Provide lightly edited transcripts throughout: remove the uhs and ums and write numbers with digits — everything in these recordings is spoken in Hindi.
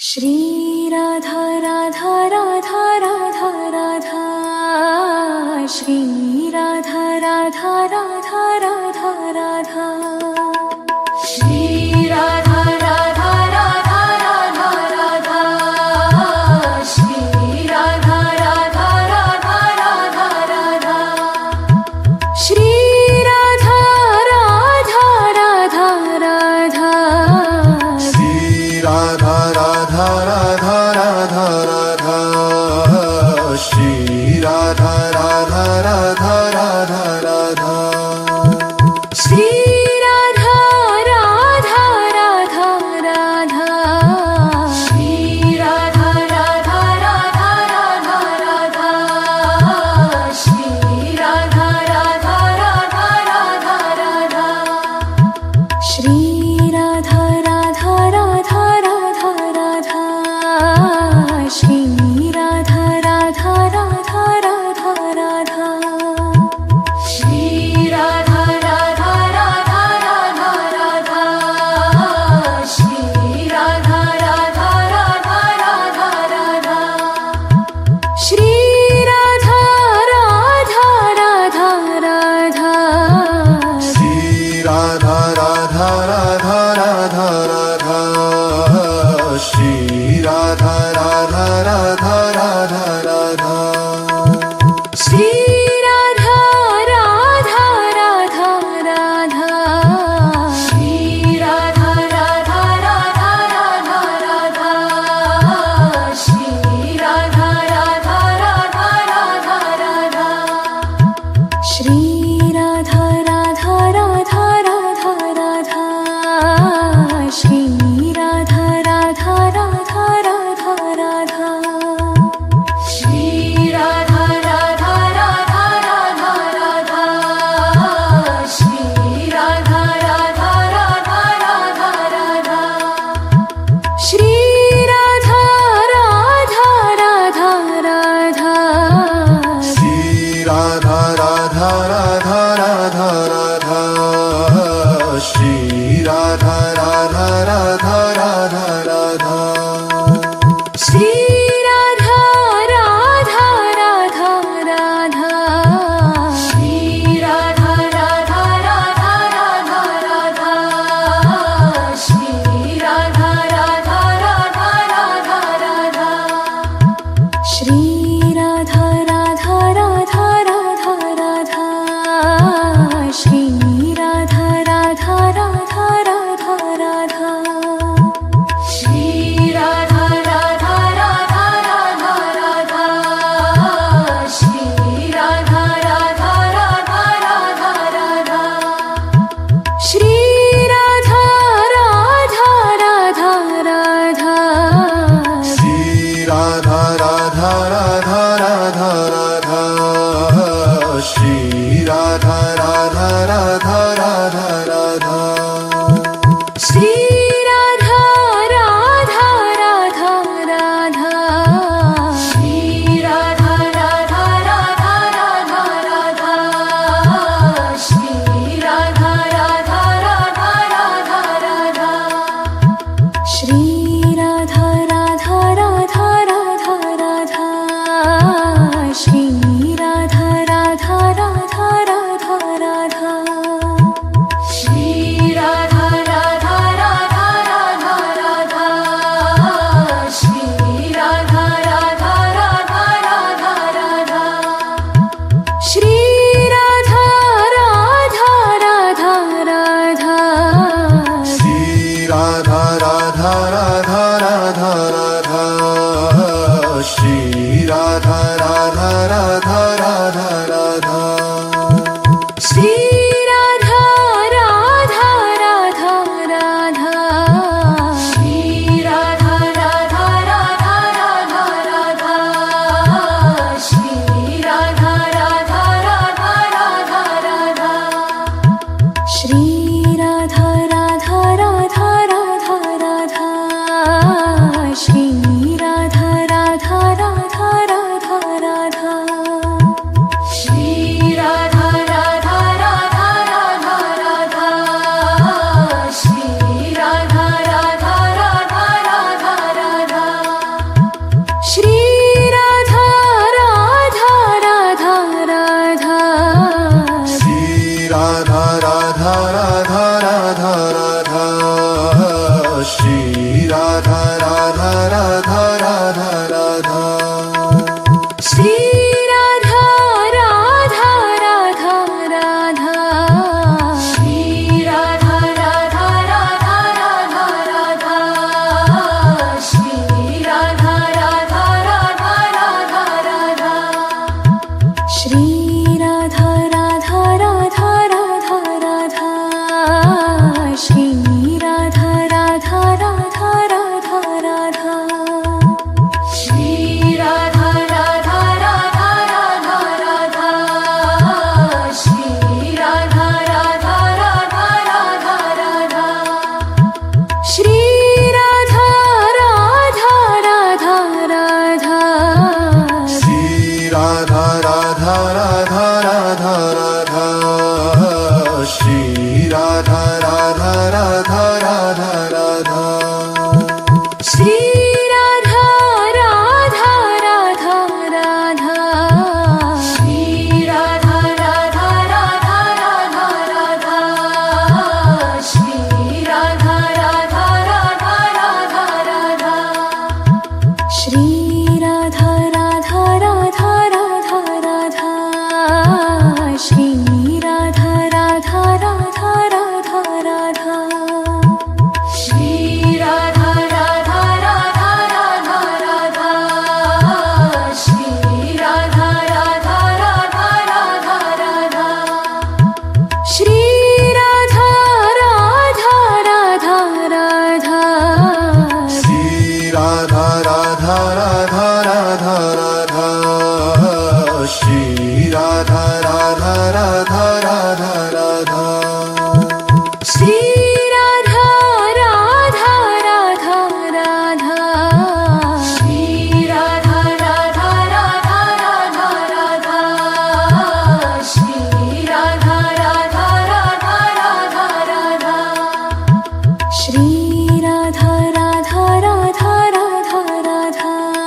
श्री राधा राधा राधा राधा राधा, श्री राधा राधा राधा राधा राधा, श्री राधा राधा राधा राधा राधा, श्री राधा राधा राधा राधा राधा, श्री राधा राधा राधा राधा, श्री राधा राधा राधा राधा राधा, श्री राधा राधा राधा राधा राधा, श्री राधा राधा राधा राधा, श्री राधा राधा राधा राधा राधा, श्री राधा राधा राधा राधा राधा, श्री राधा राधा राधा राधा राधा, श्री राधा राधा राधा राधा राधा, श्री राधा राधा राधा राधा राधा, श्री राधा राधा राधा राधा राधा, श्री राधा राधा राधा राधा, श्री राधा राधा राधा राधा राधा, श्री राधा राधा राधा राधा राधा, श्री राधा राधा राधा राधा, श्री राधा राधा राधा राधा राधा, श्री राधा राधा राधा राधा राधा, श्री राधा राधा राधा राधा राधा, श्री राधा राधा राधा राधा राधा, श्री राधा राधा राधा राधा राधा, श्री राधा राधा राधा राधा राधा, श्री राधा राधा राधा राधा, श्री राधा राधा राधा राधा राधा, श्री राधा राधा राधा राधा राधा, श्री राधा राधा राधा राधा, श्री राधा राधा राधा राधा राधा, श्री राधा राधा राधा राधा राधा, श्री राधा राधा राधा राधा राधा, श्री राधा राधा राधा राधा राधा, श्री राधा राधा राधा राधा राधा, श्री राधा राधा राधा राधा राधा, श्री राधा राधा राधा राधा, श्री राधा राधा राधा राधा राधा, श्री राधा राधा राधा राधा राधा, श्री राधा राधा राधा राधा, श्री राधा राधा राधा राधा राधा, श्री राधा राधा राधा राधा राधा, श्री राधा राधा राधा राधा राधा, श्री राधा राधा राधा राधा राधा, श्री राधा राधा राधा राधा राधा, श्री राधा राधा राधा राधा राधा, श्री राधा राधा राधा राधा, श्री राधा राधा राधा राधा राधा, श्री राधा राधा राधा राधा राधा, श्री राधा राधा राधा राधा, श्री राधा राधा राधा राधा राधा, श्री राधा राधा राधा राधा राधा, श्री राधा राधा राधा राधा राधा, श्री राधा राधा राधा राधा राधा, श्री राधा राधा राधा राधा श्री राधा राधा राधा राधा राधा श्री राधा राधा राधा राधा राधा श्री राधा राधा राधा राधा राधा श्री राधा राधा राधा राधा राधा श्री राधा राधा राधा राधा राधा श्री राधा राधा राधा राधा राधा श्री राधा राधा राधा राधा श्री राधा राधा राधा राधा राधा श्री राधा राधा राधा राधा राधा श्री राधा राधा राधा राधा श्री राधा राधा राधा राधा राधा श्री राधा राधा राधा राधा राधा श्री राधा राधा राधा राधा राधा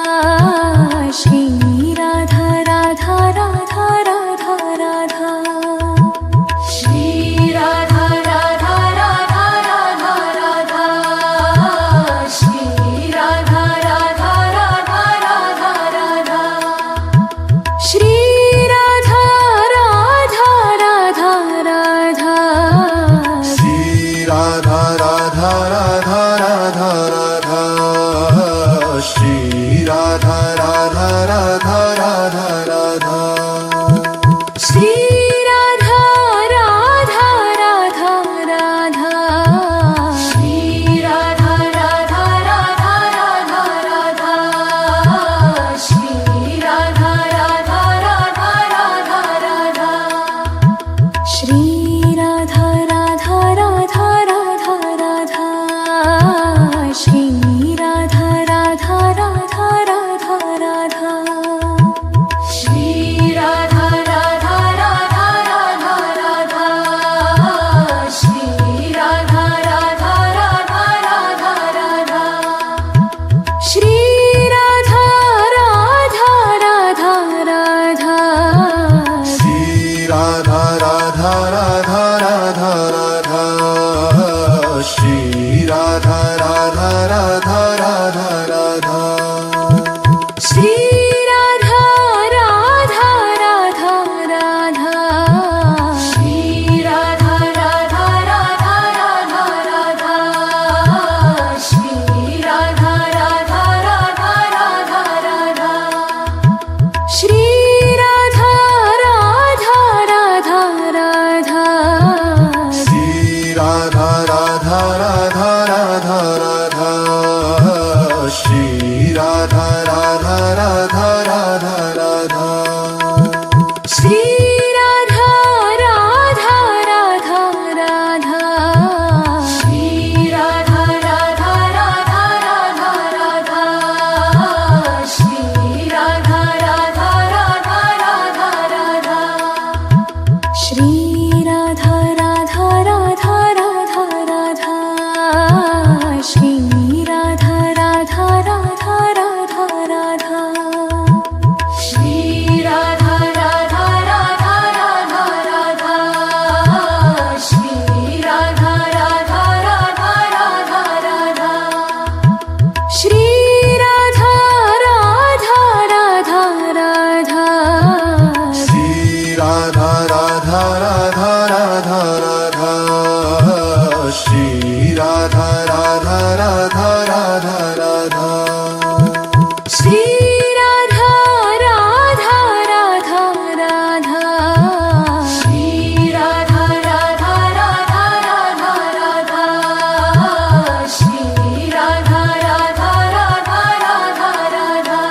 श्री राधा राधा राधा राधा राधा श्री राधा राधा राधा राधा राधा श्री राधा राधा राधा राधा राधा श्री राधा राधा राधा राधा श्री राधा राधा राधा राधा राधा श्री राधा राधा राधा राधा राधा श्री राधा राधा राधा राधा श्री राधा राधा राधा राधा राधा श्री राधा राधा राधा राधा राधा श्री राधा राधा राधा राधा राधा श्री राधा राधा राधा राधा राधा श्री राधा राधा राधा राधा राधा श्री राधा राधा राधा राधा राधा श्री राधा राधा राधा राधा श्री राधा राधा राधा राधा राधा श्री राधा राधा राधा राधा राधा श्री राधा राधा राधा राधा श्री राधा राधा राधा राधा राधा श्री राधा राधा राधा राधा राधा श्री राधा राधा राधा राधा श्री राधा राधा राधा राधा राधा श्री राधा राधा राधा राधा राधा श्री राधा राधा राधा राधा श्री राधा राधा राधा राधा राधा श्री राधा राधा राधा राधा राधा श्री राधा राधा राधा राधा राधा श्री राधा राधा राधा राधा राधा श्री राधा राधा राधा राधा राधा श्री राधा राधा राधा राधा राधा श्री राधा राधा राधा राधा श्री राधा राधा राधा राधा राधा श्री राधा राधा राधा राधा राधा श्री राधा राधा राधा राधा श्री राधा राधा राधा राधा राधा श्री राधा राधा राधा राधा राधा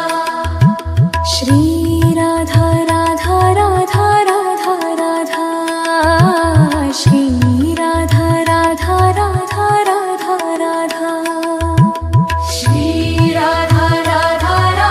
श्री राधा राधा राधा राधा राधा श्री राधा राधा राधा राधा राधा श्री राधा राधा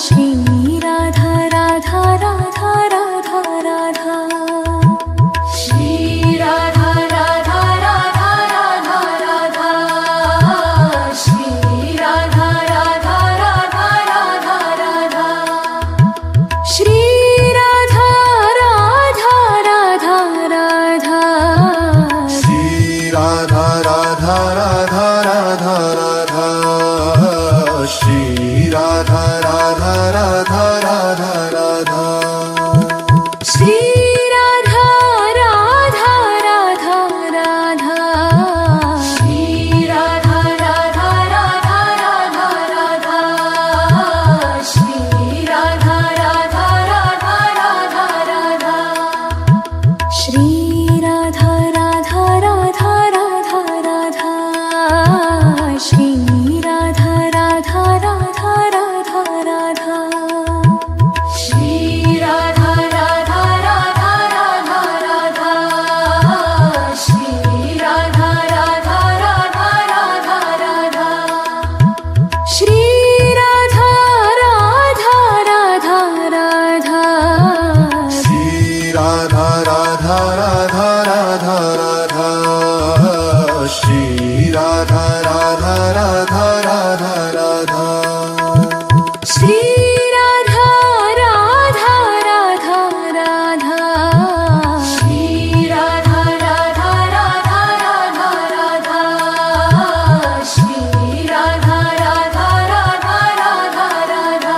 श्री राधा राधा राधा राधा राधा श्री राधा राधा राधा राधा राधा श्री राधा राधा राधा राधा राधा श्री राधा राधा राधा राधा श्री राधा राधा राधा राधा राधा श्री राधा राधा राधा राधा राधा श्री राधा राधा राधा राधा श्री राधा राधा राधा राधा राधा श्री राधा राधा राधा राधा राधा श्री राधा राधा राधा राधा राधा श्री राधा राधा राधा राधा राधा श्री राधा राधा राधा राधा राधा श्री राधा राधा राधा राधा राधा श्री राधा राधा राधा राधा श्री राधा राधा राधा राधा राधा श्री राधा राधा राधा राधा राधा श्री राधा राधा राधा राधा श्री राधा राधा राधा राधा राधा श्री राधा राधा राधा राधा राधा श्री राधा राधा राधा राधा राधा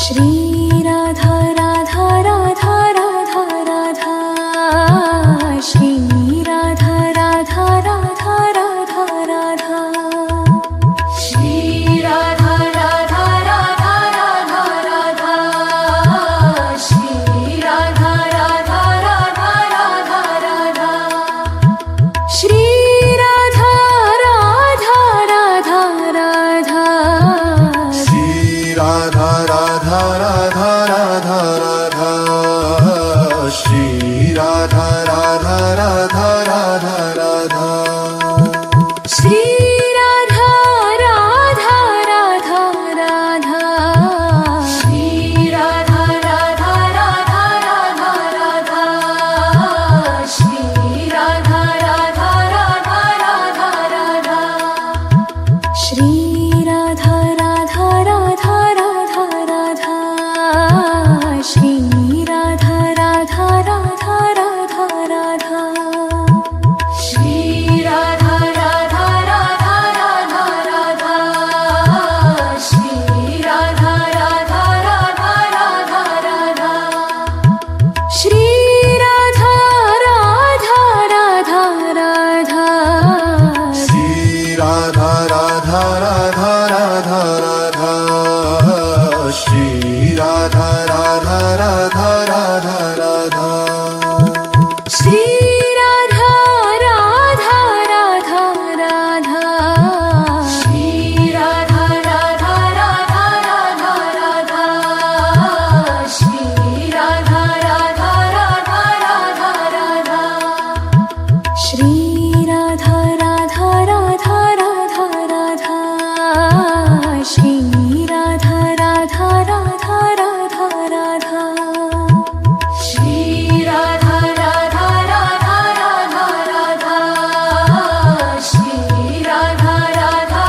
श्री राधा राधा राधा राधा राधा श्री राधा राधा राधा राधा राधा श्री राधा राधा राधा राधा राधा श्री राधा राधा राधा राधा श्री राधा राधा राधा राधा राधा श्री राधा राधा राधा राधा राधा श्री राधा राधा राधा राधा श्री राधा राधा राधा राधा राधा श्री राधा राधा राधा राधा राधा श्री राधा राधा राधा राधा राधा श्री राधा राधा राधा राधा राधा श्री राधा राधा राधा राधा राधा श्री राधा राधा राधा राधा राधा श्री राधा राधा राधा राधा श्री राधा राधा राधा राधा राधा श्री राधा राधा राधा राधा राधा श्री राधा राधा राधा राधा श्री राधा राधा राधा राधा राधा श्री राधा राधा राधा राधा राधा श्री राधा राधा राधा राधा राधा श्री राधा राधा राधा राधा राधा श्री राधा राधा राधा राधा राधा श्री राधा राधा राधा राधा राधा श्री राधा राधा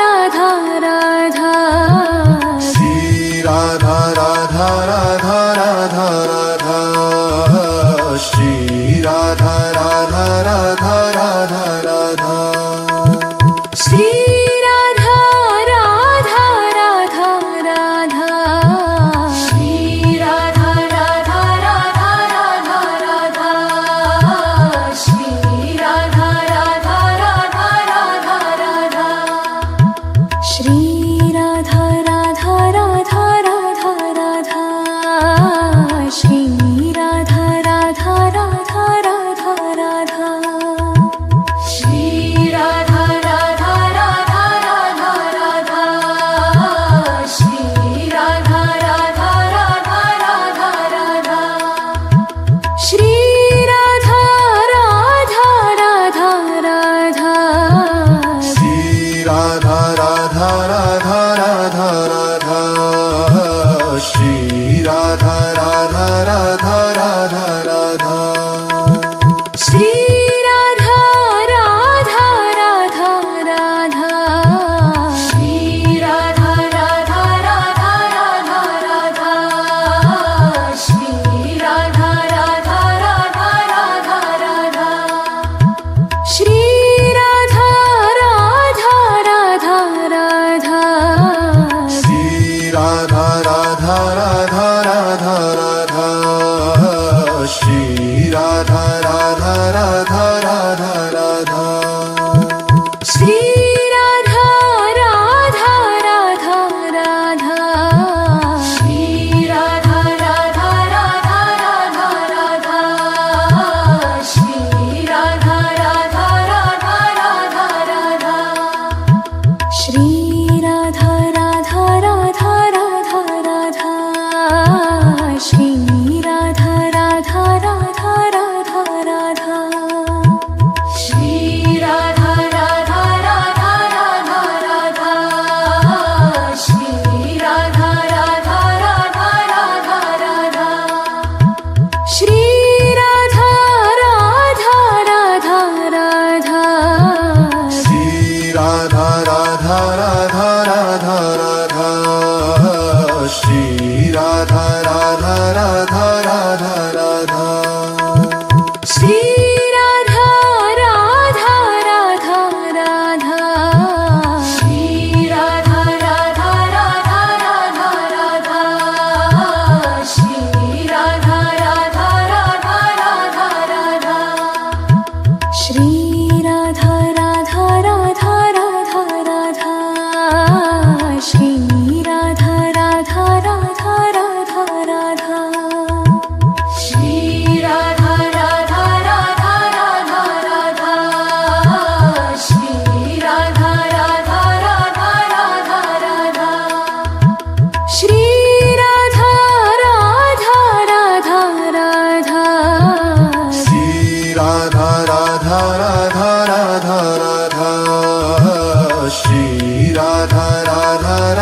राधा राधा श्री राधा राधा राधा राधा राधा श्री राधा राधा राधा राधा राधा श्री राधा राधा राधा राधा श्री राधा राधा राधा राधा राधा श्री राधा राधा राधा राधा राधा श्री राधा राधा राधा राधा राधा श्री राधा राधा राधा राधा राधा श्री राधा राधा राधा श्री राधा राधा राधा राधा श्री राधा राधा राधा राधा राधा श्री राधा राधा राधा राधा राधा श्री राधा राधा राधा राधा राधा श्री राधा राधा राधा राधा राधा श्री राधा राधा राधा राधा राधा श्री राधा राधा राधा राधा राधा श्री राधा राधा राधा राधा श्री राधा राधा राधा राधा राधा श्री राधा राधा राधा राधा राधा श्री राधा राधा राधा राधा श्री राधा राधा राधा राधा राधा श्री राधा राधा राधा राधा राधा श्री राधा राधा राधा राधा राधा श्री राधा राधा राधा राधा राधा श्री राधा राधा राधा राधा राधा श्री राधा राधा राधा राधा राधा श्री राधा राधा राधा राधा श्री राधा राधा राधा राधा राधा श्री राधा राधा राधा राधा राधा श्री राधा राधा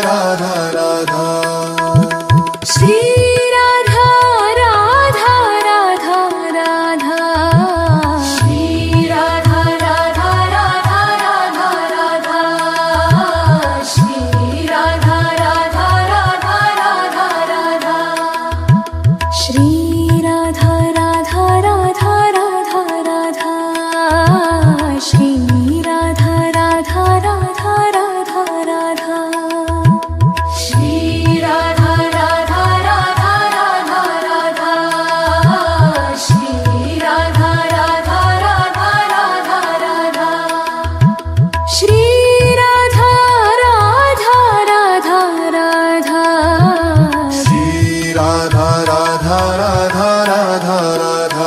राधा राधा श्री राधा राधा राधा राधा राधा श्री राधा राधा राधा राधा राधा श्री राधा राधा राधा राधा राधा श्री राधा राधा राधा राधा राधा श्री राधा राधा राधा राधा राधा श्री राधा राधा राधा राधा राधा श्री राधा राधा राधा राधा श्री राधा राधा राधा राधा राधा श्री राधा राधा राधा राधा राधा श्री राधा राधा राधा राधा श्री राधा राधा राधा राधा राधा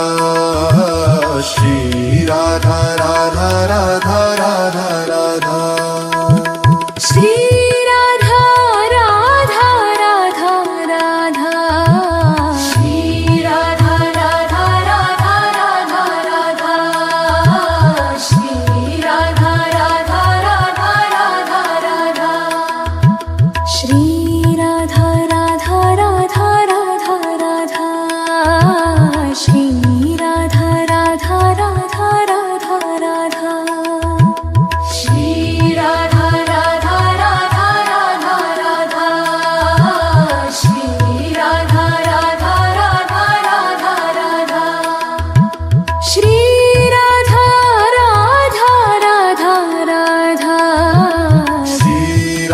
श्री राधा राधा राधा राधा राधा श्री राधा राधा राधा राधा राधा श्री राधा राधा राधा राधा राधा श्री राधा राधा राधा राधा राधा श्री राधा राधा राधा राधा राधा श्री राधा राधा राधा राधा श्री राधा राधा राधा राधा राधा श्री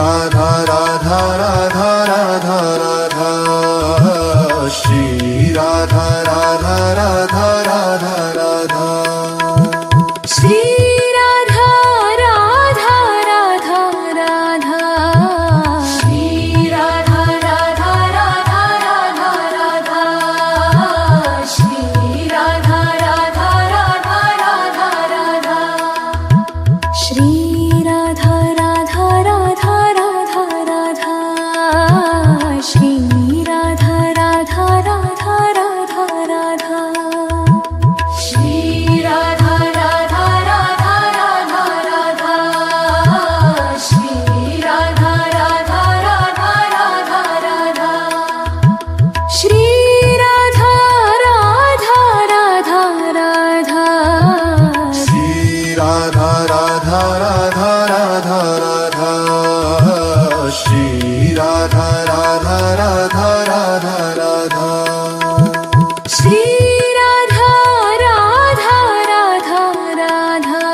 राधा राधा राधा राधा राधा श्री राधा राधा राधा राधा श्री राधा राधा राधा राधा राधा श्री राधा राधा राधा राधा राधा श्री राधा राधा राधा राधा राधा श्री राधा राधा राधा राधा राधा श्री राधा राधा राधा राधा राधा श्री राधा राधा राधा राधा राधा श्री राधा राधा राधा राधा श्री राधा राधा राधा राधा राधा श्री राधा राधा राधा राधा राधा श्री राधा राधा राधा राधा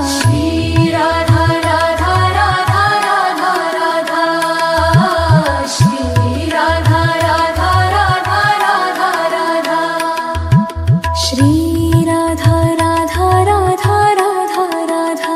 श्री राधा राधा राधा राधा राधा श्री राधा राधा राधा राधा राधा श्री राधा राधा राधा राधा राधा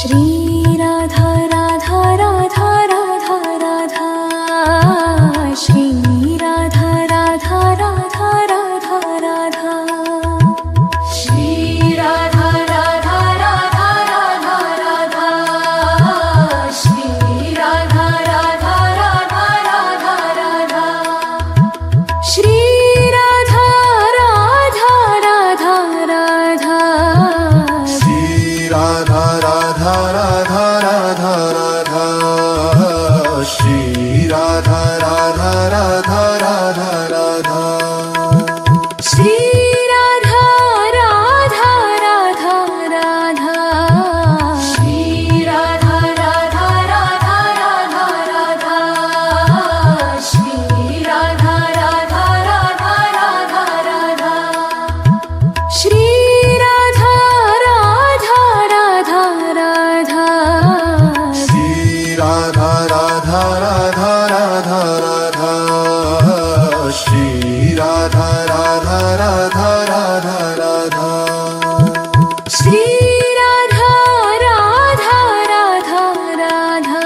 श्री राधा राधा राधा राधा राधा श्री राधा राधा राधा राधा राधा श्री राधा राधा राधा राधा राधा श्री राधा राधा राधा राधा राधा श्री राधा राधा राधा राधा श्री राधा राधा राधा राधा राधा श्री राधा राधा राधा राधा राधा श्री राधा राधा राधा राधा श्री राधा राधा राधा राधा राधा श्री राधा राधा राधा राधा राधा श्री राधा राधा राधा राधा श्री राधा राधा राधा राधा राधा श्री राधा राधा राधा राधा राधा श्री राधा राधा राधा राधा श्री राधा राधा राधा राधा राधा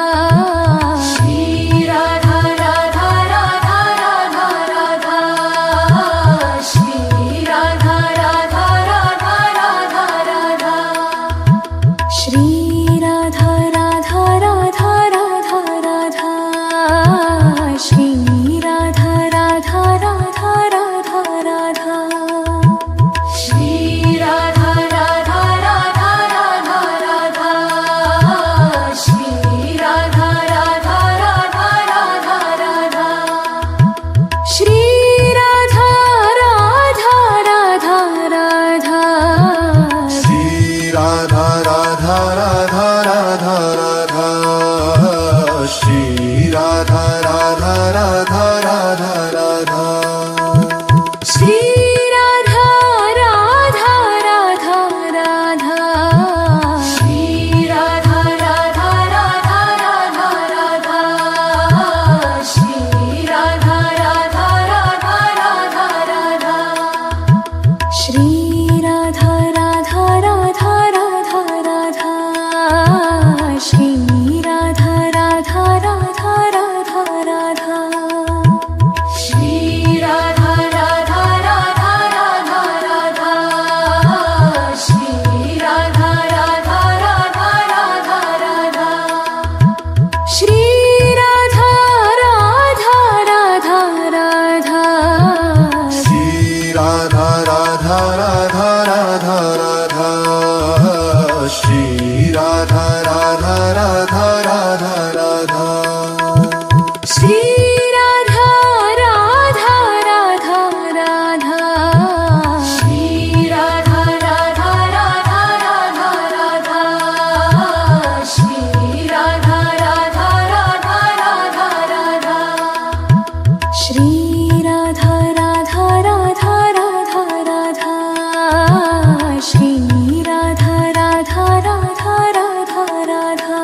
श्री राधा राधा राधा राधा राधा श्री राधा राधा राधा राधा राधा श्री राधा राधा राधा राधा राधा श्री राधा राधा राधा राधा राधा श्री राधा राधा राधा राधा राधा श्री राधा राधा राधा राधा श्री राधा राधा राधा राधा राधा श्री राधा राधा राधा राधा राधा श्री राधा राधा राधा राधा श्री राधा राधा राधा राधा राधा श्री राधा राधा राधा राधा राधा श्री राधा राधा राधा राधा राधा श्री राधा राधा राधा राधा राधा श्री राधा राधा राधा राधा राधा श्री राधा राधा राधा राधा राधा श्री राधा राधा राधा राधा श्री राधा राधा राधा राधा राधा श्री राधा राधा राधा राधा राधा श्री राधा राधा राधा राधा श्री राधा राधा राधा राधा राधा श्री राधा राधा राधा राधा राधा श्री राधा राधा राधा राधा राधा श्री राधा राधा राधा राधा राधा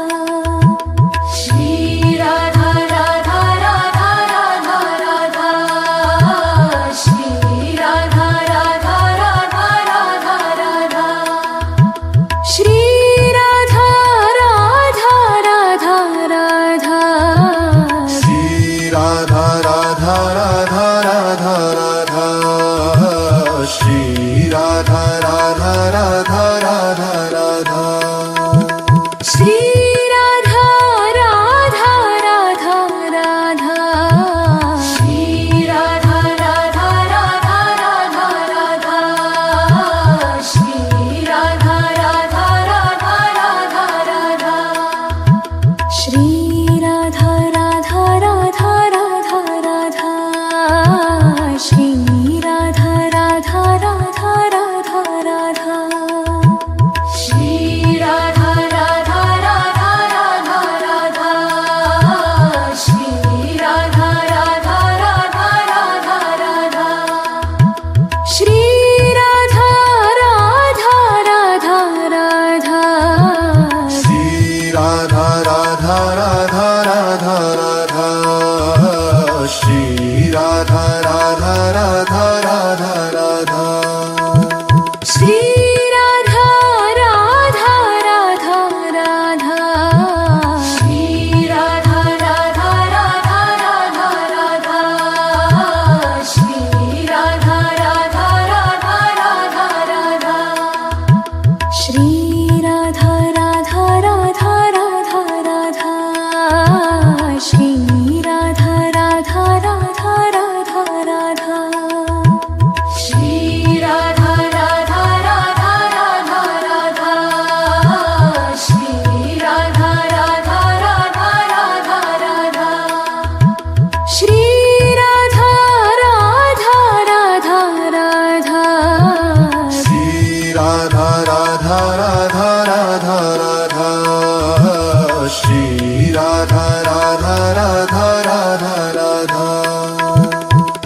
श्री राधा राधा राधा राधा राधा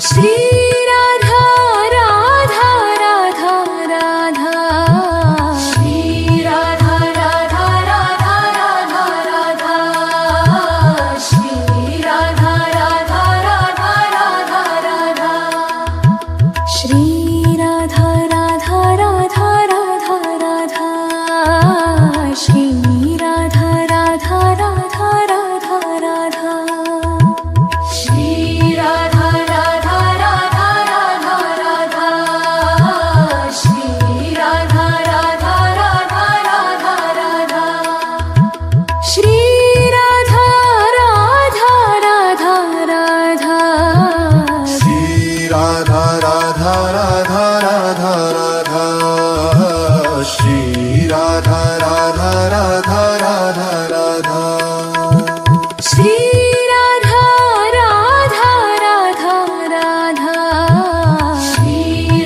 श्री राधा राधा राधा राधा श्री राधा राधा राधा राधा राधा श्री राधा राधा राधा राधा राधा श्री राधा राधा राधा राधा राधा श्री राधा राधा राधा राधा राधा श्री राधा राधा राधा राधा राधा श्री राधा राधा राधा राधा राधा श्री राधा राधा राधा राधा श्री राधा राधा राधा राधा राधा श्री राधा राधा राधा राधा राधा श्री राधा राधा राधा राधा श्री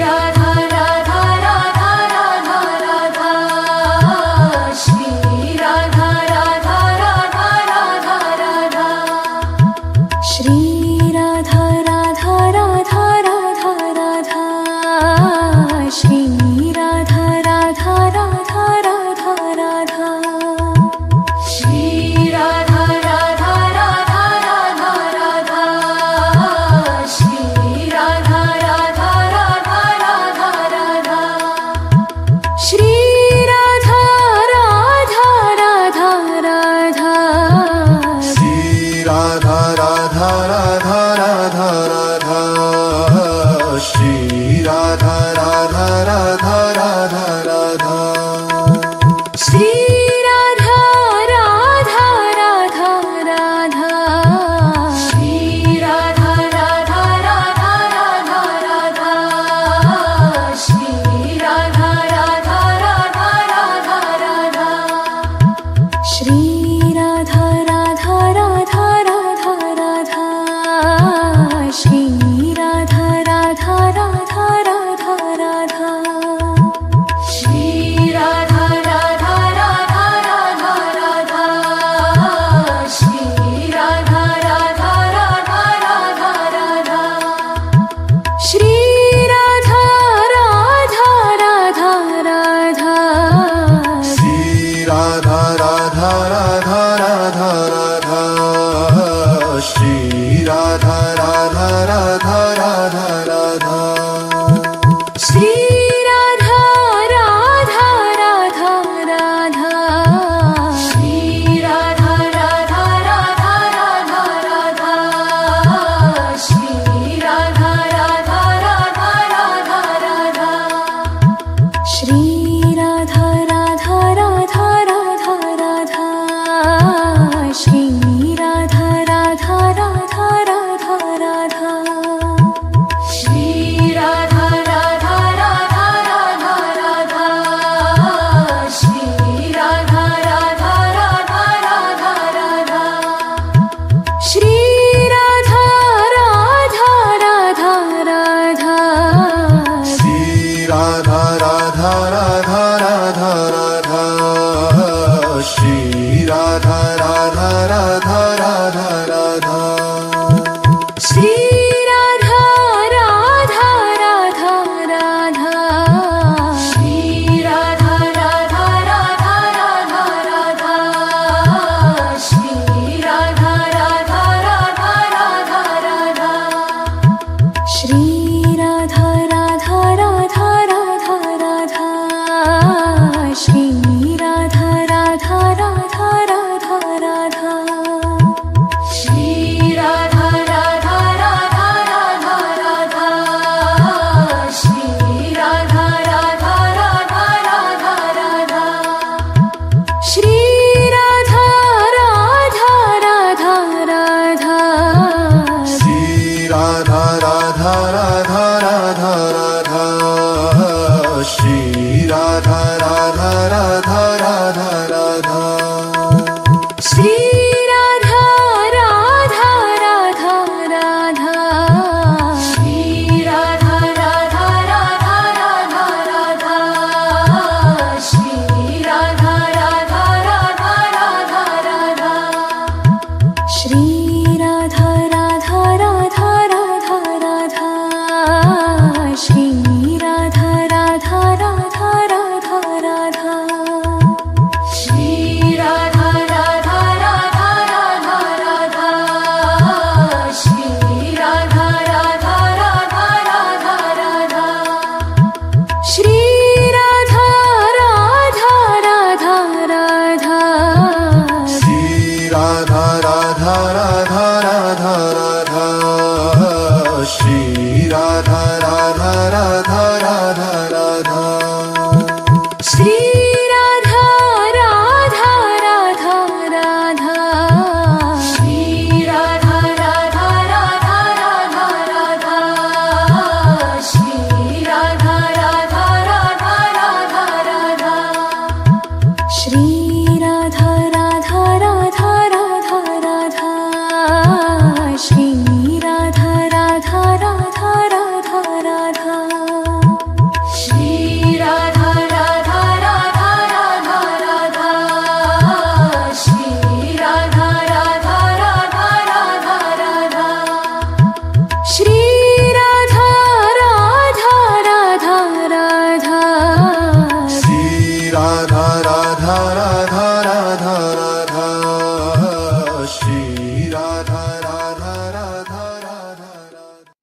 राधा राधा राधा राधा राधा श्री राधा राधा राधा राधा राधा श्री राधा राधा राधा राधा राधा श्री राधा राधा राधा राधा राधा श्री राधा राधा राधा राधा राधा श्री राधा राधा राधा राधा राधा श्री राधा राधा राधा राधा श्री राधा राधा राधा राधा राधा श्री राधा राधा राधा राधा राधा श्री राधा राधा राधा राधा श्री राधा राधा राधा राधा राधा श्री राधा राधा राधा राधा राधा श्री राधा राधा राधा राधा राधा श्री राधा राधा राधा राधा राधा श्री राधा राधा राधा राधा राधा श्री राधा राधा राधा राधा राधा श्री राधा राधा राधा राधा श्री राधा राधा राधा राधा राधा श्री राधा राधा राधा राधा राधा श्री राधा राधा राधा राधा श्री राधा राधा राधा राधा राधा श्री राधा राधा राधा राधा राधा श्री राधा राधा राधा राधा राधा श्री राधा राधा राधा राधा राधा श्री राधा राधा राधा राधा राधा श्री राधा राधा राधा राधा राधा श्री राधा राधा राधा राधा श्री राधा राधा राधा राधा राधा श्री राधा राधा राधा राधा राधा श्री राधा राधा राधा राधा श्री राधा राधा राधा राधा राधा श्री राधा राधा राधा राधा राधा श्री राधा राधा राधा राधा राधा श्री राधा राधा राधा राधा राधा श्री राधा राधा राधा राधा राधा श्री राधा राधा राधा राधा राधा श्री राधा राधा राधा राधा श्री राधा राधा राधा राधा राधा श्री राधा राधा राधा राधा राधा श्री राधा राधा राधा राधा श्री राधा राधा राधा राधा राधा श्री राधा राधा राधा राधा राधा राधा